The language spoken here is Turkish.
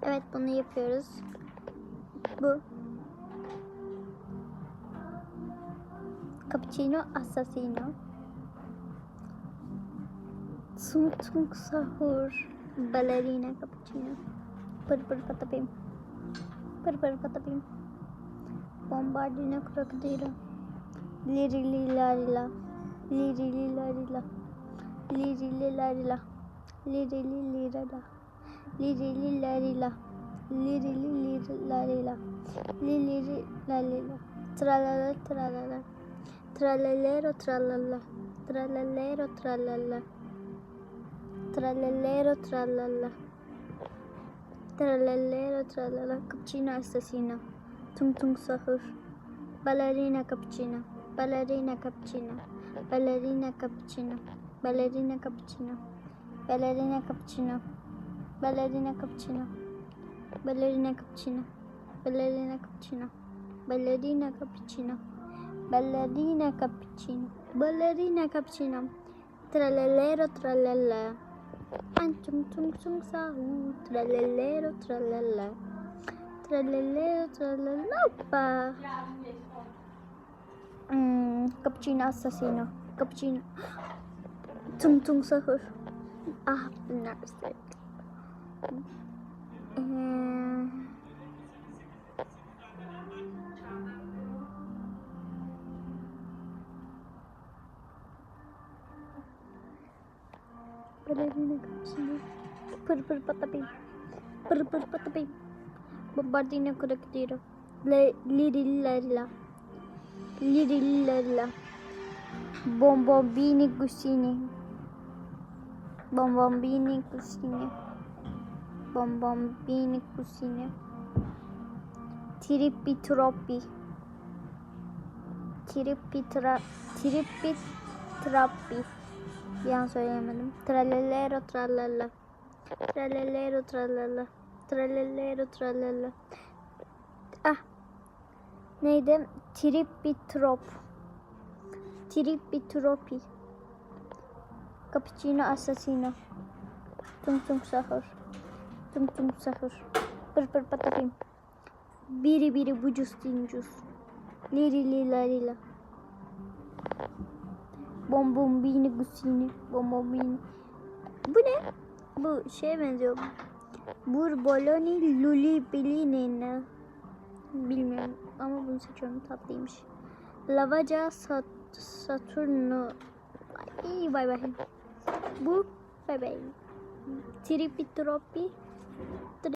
Evet, bunu yapıyoruz. Bu. Cappuccino Assassino. Tung tung sahur. Ballerina cappuccino. Pır pır patapim. Pır pır patapim. Bombardino crocodilo. Liri lilarila. Liri lilarila. Liri lilarila. Liri lilarila. Liri lilarila. Liri lilarila. Liri lilarila. Tralala tralala. Tralalero tralala. Tralalero tralala. Tralalero tralala. Tralalero tralala. Cappuccino assassino. Tung tung sahur. Ballerina cappuccino. Ballerina cappuccino. Ballerina cappuccino. Ballerina cappuccino. Ballerina cappuccino. Ballerina cappuccino. Ballerina cappuccino. Ballerina cappuccino. Ballerina cappuccino. Ballerina cappuccino. Ballerina cappuccino. Tralalero tralala. Tung tung tung sahur. Tralalero tralala. Tralalero tralala. Hoppa. Cappuccino assassino. Cappuccino. Tung tung sahur. Ah, benar sekali. Ballerina cappuccino. Pır pır patapim. Pır pır patapim. Bombardino crocodilo. Lirillarila. Lirillarila. Bombombini gusini. Bombombini gusini. Bombombini gusini. Trippi troppi. Trippi trappi. Bir an söyleyemedim. Tralalero tralala. Tralalero tralala. Tralalero tralala. Ah. Neydi? Trippi trop. Trippi troppi. Cappuccino assassino. Tung tung sahur. Tung tung sahur. Pır pır patapim. Biri biri bucus dincus. Liri lila lila. Bombombini gusini. Bombombini. Bu ne? Bu şeye benziyor. Burboloni luli bilinina. Bilmiyorum ama bunu seçiyorum, tatlıymış. Lavaca Saturno. İyi, bay bay. Bu bay bay. Trippi troppi.